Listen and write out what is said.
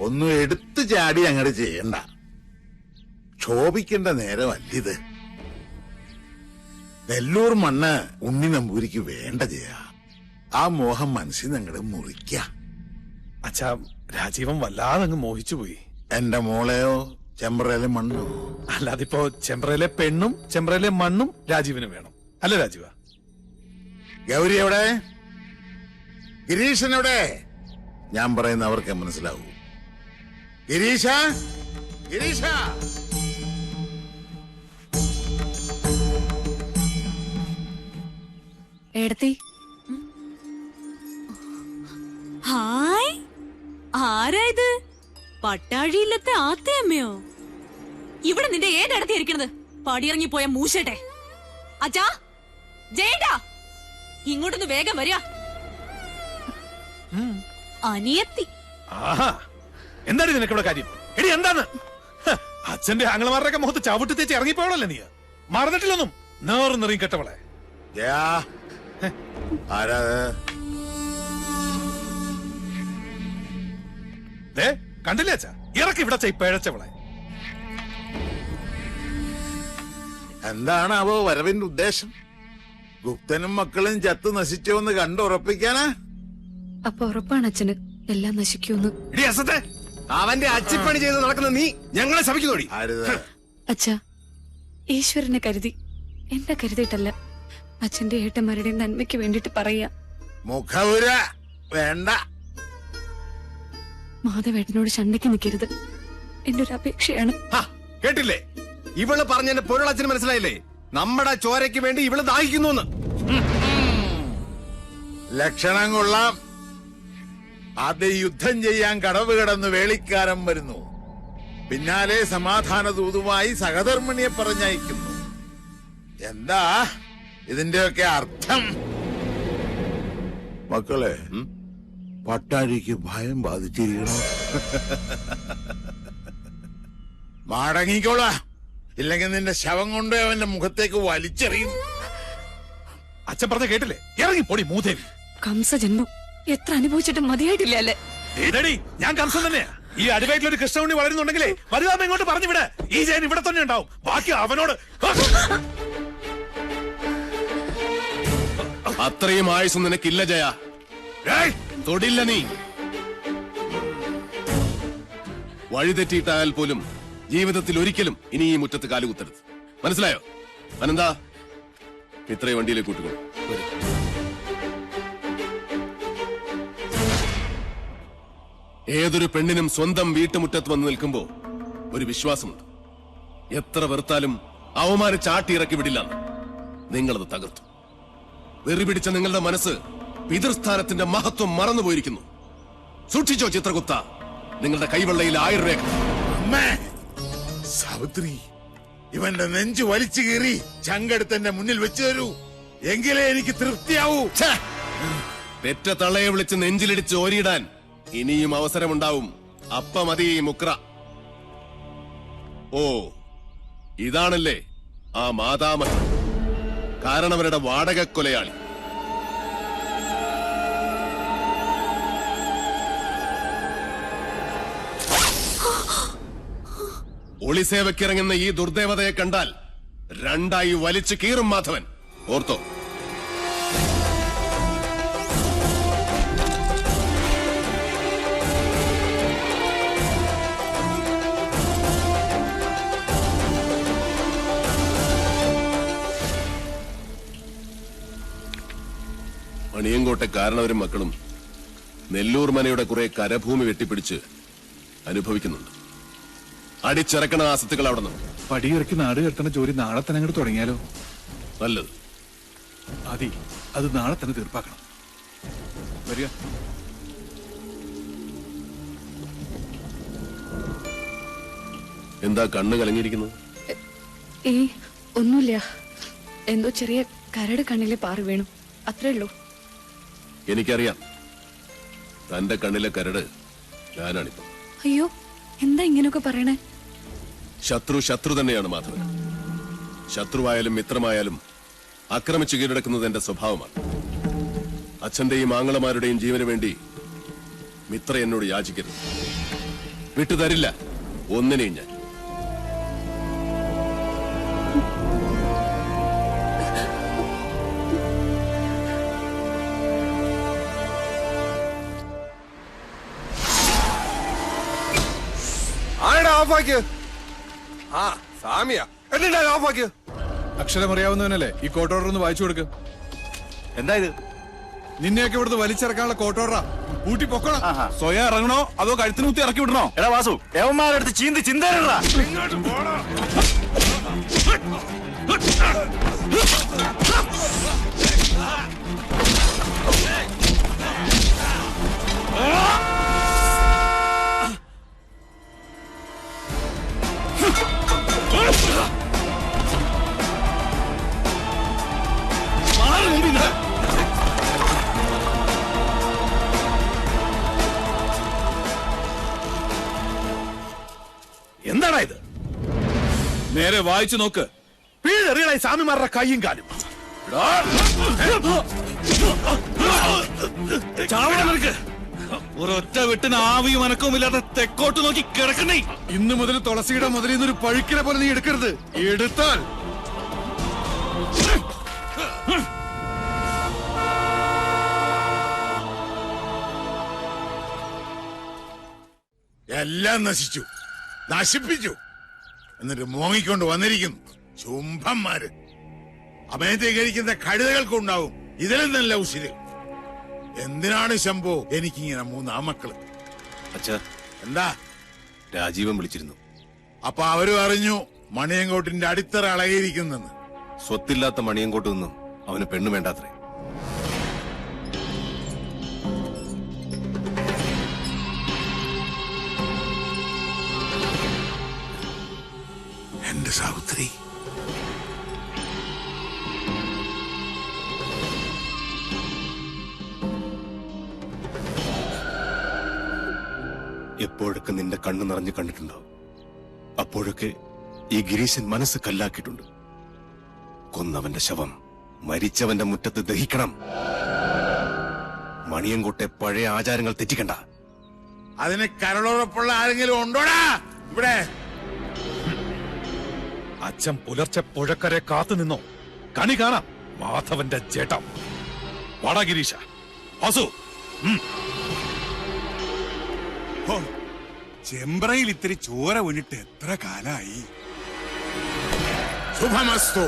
ഒന്നും എടുത്തു ചാടി അങ്ങോട്ട് ചെയ്യണ്ട. ക്ഷോഭിക്കേണ്ട നേരമല്ലിത്. നെല്ലൂർ മണ്ണ് ഉണ്ണി നമ്പൂരിക്ക് വേണ്ട ചെയ്യാ. ആ മോഹം മനസ്സിൽ അങ്ങോട്ട് മുറിക്ക. അച്ഛാ, രാജീവൻ വല്ലാതെ അങ്ങ് മോഹിച്ചുപോയി. എന്റെ മോളെയോ ചെമ്പ്രയിലെ മണ്ണോ? അല്ലാതിപ്പോ ചെമ്പ്രയിലെ പെണ്ണും ചെമ്പ്രയിലെ മണ്ണും രാജീവിന് വേണം, അല്ല രാജീവ? ഗൗരി എവിടെ? ഗിരീഷൻ എവിടെ? ഞാൻ പറയുന്ന അവർക്ക് മനസ്സിലാവൂ. ഗിരീഷ, ഗിരീഷ! ഏടത്തി, ഹായ്, ആരാ ഇത്? പട്ടാഴിയില്ലത്തെ ആത്തയമ്മയോ? ഇവിടെ നിന്റെ ഏതടത്തി ഇരിക്കണത്? പടിയിറങ്ങി പോയ മൂശട്ടെ. അച്ഛാ, ജയേട്ടാ, ഇങ്ങോട്ടൊന്ന് വേഗം വരിക. അനിയത്തി. ആഹാ, എന്താണ് നിനക്കിവിടെ കാര്യം? എടി എന്താണ്? അച്ഛന്റെ ആംഗ്ലമാരുടെ മുഖത്ത് ചവിട്ടി തേച്ച് ഇറങ്ങിപ്പോളല്ലേ നീ? മറന്നിട്ടില്ലൊന്നും. നേർന്നെറിയും കെട്ടവളെ. കണ്ടില്ലേ അച്ഛാ? ഇറക്കി ഇവിടെ പിഴച്ചവളെ. എന്താണാവോ വരവിന്റെ ഉദ്ദേശം? ഗുപ്തനും മക്കളും ചത്തു നശിച്ചോന്ന് കണ്ടുറപ്പിക്കാനാ? അപ്പൊ ഉറപ്പാണ് അച്ഛന് എല്ലാം നശിക്കൂന്ന്. അവന്റെ അച്ചിപ്പണി ചെയ്ത് നടക്കുന്ന നീ ഞങ്ങളെ ശപിക്കുന്നോടി. അച്ഛാ, ഈശ്വരനെ കരുതി, എന്നെ കരുതിയിട്ടല്ല. അച്ഛന്റെ ഏട്ടന്മാരുടെ നന്മയ്ക്ക് വേണ്ടിട്ട് പറയാ. മുഖവുര വേണ്ട. മാധവേട്ടനോട് ചണ്ടയ്ക്ക് നിൽക്കരുത്, എന്റെ ഒരു അപേക്ഷയാണ്. കേട്ടില്ലേ? ഇവള് പറഞ്ഞതിന്റെ പൊരുളച്ഛന് മനസ്സിലായില്ലേ? നമ്മുടെ ചോരയ്ക്ക് വേണ്ടി ഇവള് ദാഹിക്കുന്നു. ലക്ഷണം കൊള്ളാം. ആദ്യം യുദ്ധം ചെയ്യാൻ കടവ് കടന്ന് വേളിക്കാരൻ വരുന്നു. പിന്നാലെ സമാധാന ദൂതുമായി സഹധർമ്മിണിയെ പറഞ്ഞയക്കുന്നു. എന്താ ഇതിന്റെയൊക്കെ അർത്ഥം? മക്കളെ, പട്ടാഴിക്ക് ഭയം ബാധിച്ചിരിക്കണോ? മടങ്ങിക്കോളാ, ഇല്ലെങ്കിൽ നിന്റെ ശവം കൊണ്ട് അവന്റെ മുഖത്തേക്ക് വലിച്ചെറിയും. അച്ഛൻ പറഞ്ഞ കേട്ടില്ലേ? ഇറങ്ങി പൊടി മൂദേവി. കംസജന്മം എത്ര അനുഭവിച്ചിട്ടും മതിയായിട്ടില്ല അല്ലേ? ഇതടി, ഞാൻ കംസൻ തന്നെയാ. ഈ അടിവയറ്റിലൊരു കൃഷ്ണുണ്ണി വളരുന്നുണ്ടെങ്കിലേ വലുതാമ ഇങ്ങോട്ട് പറഞ്ഞു വിട. ഈ ജയൻ ഇവിടെ തന്നെ ഉണ്ടാവും. ബാക്കി അവനോട്. അത്രയും ആയുസ് നിനക്കില്ല ജയ. തൊടില്ല നീ. വഴിതെറ്റിയിട്ടായാൽ പോലും ജീവിതത്തിൽ ഒരിക്കലും ഇനി ഈ മുറ്റത്ത് കാലുകുത്തരുത്. മനസ്സിലായോ? അനന്താ, ഇത്രയും വണ്ടിയിലേക്ക് കൂട്ടുകൊള്ളു. ഏതൊരു പെണ്ണിനും സ്വന്തം വീട്ടുമുറ്റത്ത് വന്ന് നിൽക്കുമ്പോ ഒരു വിശ്വാസമുണ്ട്. എത്ര വെറുത്താലും അവമാനം ചാട്ടിയിറക്കി വിടില്ലെന്ന്. നിങ്ങളത് തകർത്തു. വെറി പിടിച്ച നിങ്ങളുടെ മനസ്സ് പിതൃസ്ഥാനത്തിന്റെ മഹത്വം മറന്നുപോയിരിക്കുന്നു. സൂക്ഷിച്ചോ ചിത്രഗുപ്ത, നിങ്ങളുടെ കൈവെള്ളയിൽ 1000 രേഖ. സാവിത്രി, ഇവന്റെ നെഞ്ചു വലിച്ചു കീറി ചങ്കെടുത്തെന്റെ മുന്നിൽ വെച്ചു തരൂ, എങ്കിലേ എനിക്ക് തൃപ്തിയാവൂ. പെറ്റ തള്ളയെ വിളിച്ച് നെഞ്ചിലിടിച്ച് ഓരിയിടാൻ ഇനിയും അവസരമുണ്ടാവും. അപ്പ മതി മുക്ര. ഓ, ഇതാണല്ലേ ആ മാതാമഹൻ, കാരണവരുടെ വാടക കൊലയാളി. ഒളിസേവക്കിറങ്ങുന്ന ഈ ദുർദേവതയെ കണ്ടാൽ രണ്ടായി വലിച്ചു കീറും മാധവൻ. ഓർത്തോ? മണിയങ്കോട്ടെ കാരണവരും മക്കളും നെല്ലൂർ മനയുടെ കുറെ കരഭൂമി വെട്ടിപ്പിടിച്ച് അനുഭവിക്കുന്നുണ്ട്. അടിച്ചിറക്കണ ആസത്തുകൾ അവിടെ നിന്ന്. പടിയിറക്കി നാട് കെട്ടണ ജോലി നാളെ തന്നെ അങ്ങോട്ട് തുടങ്ങിയാലോ? നല്ലത്. അത് നാളെ തന്നെ തീർപ്പാക്കണം. വരിക. എന്താ കണ്ണ് കലങ്ങിയിരിക്കുന്നത്? ഒന്നുമില്ല, എന്തോ ചെറിയ കരട് കണ്ണിലെ പാറി വീണു, അത്രേ ഉള്ളൂ. എനിക്കറിയാം, തന്റെ കണ്ണിലെ കരട് ഞാനാണിപ്പോ. അയ്യോ, എന്താ ഇങ്ങനെയൊക്കെ പറയണേ? ശത്രു തന്നെയാണ് മാധവൻ. ശത്രുവായാലും മിത്രമായാലും ആക്രമിച്ചു കീഴടക്കുന്നത് എന്റെ സ്വഭാവമാണ്. അച്ഛന്റെയും ആങ്ങളമാരുടെയും ജീവന് വേണ്ടി മിത്ര എന്നോട് യാചിക്കരുത്. വിട്ടുതരില്ല ഒന്നിനെയും ഞാൻ. ആരാ ഓഫാക്കിയ? ആ സാമിയ എന്നിട്ടാ ഓഫാക്കിയ? അക്ഷരമറിയാവുന്നവനല്ലേ ഈ കോർട്ട് ഓർഡർ ഒന്ന് വായിച്ചു കൊടുക്ക്. എന്താ ഇത്? നിന്നെയൊക്കെ ഇവിടുന്ന് വലിച്ചിറക്കാനുള്ള കോർട്ട് ഓർഡറാ. കൂട്ടി പൊക്കണം. സ്വയം ഇറങ്ങണോ അതോ കഴുത്തിന് കുത്തി ഇറക്കി വിടണോ? എടാ വാസു, യവന്മാരടുത്ത് ചീന്തി ചിന്തരടാ. എന്താടാ ഇത്? നേരെ വായിച്ചു നോക്ക്. വീഴെറിയണ സ്വാമിമാരുടെ കൈയും കാലും. ഒരൊറ്റ വെട്ടിന് ആവിയും അനക്കവും ഇല്ലാതെ തെക്കോട്ട് നോക്കി കിടക്കണേ. ഇന്ന് മുതൽ തുളസിയുടെ മുതലിൽ നിന്നൊരു പഴുക്കിനെ പോലെ നീ എടുക്കരുത്. എടുത്താൽ എല്ലാം നശിച്ചു, നശിപ്പിച്ചു. എന്നിട്ട് മോങ്ങിക്കൊണ്ട് വന്നിരിക്കുന്നു ചുംബന്മാര്. അമയത്തെ കഴിക്കുന്ന കഴുതകൾക്കുണ്ടാവും ഇതിലും നല്ല ഉശിര്. എന്തിനാണ് ശംഭോ എനിക്കിങ്ങനെ 3 ആമക്കള്? അച്ഛാ, എന്താ? രാജീവൻ വിളിച്ചിരുന്നു. അപ്പൊ അവര് പറഞ്ഞു മണിയങ്കോട്ടിന്റെ അടിത്തറ അളകിയിരിക്കുന്നെന്ന്. സ്വത്തില്ലാത്ത മണിയങ്കോട്ട് നിന്നും അവന് പെണ്ണു വേണ്ടാത്രേ. എന്റെ സാവിത്രി, എപ്പോഴൊക്കെ നിന്റെ കണ്ണു നിറഞ്ഞു കണ്ടിട്ടുണ്ടോ അപ്പോഴൊക്കെ ഈ ഗിരീശൻ മനസ്സ് കല്ലാക്കിയിട്ടുണ്ട്. കൊന്നവന്റെ ശവം മരിച്ചവന്റെ മുറ്റത്ത് ദഹിക്കണം. മണിയങ്കോട്ടെ പഴയ ആചാരങ്ങൾ തെറ്റിക്കണ്ട. അതിന് കരളുറപ്പുള്ള ആരെങ്കിലും ഉണ്ടോടാ ഇവിടെ? അച്ഛൻ പുലർച്ചെ പുഴക്കരെ കാത്തു നിന്നോ? കണി കാണാം മാധവന്റെ ചേട്ടം. വാടാ ഗിരീശ. വാസു, ചെമ്പ്രയിൽ ഇത്തിരി ചോര വീണിട്ട് എത്ര കാലായി. ശുഭമസ്തു.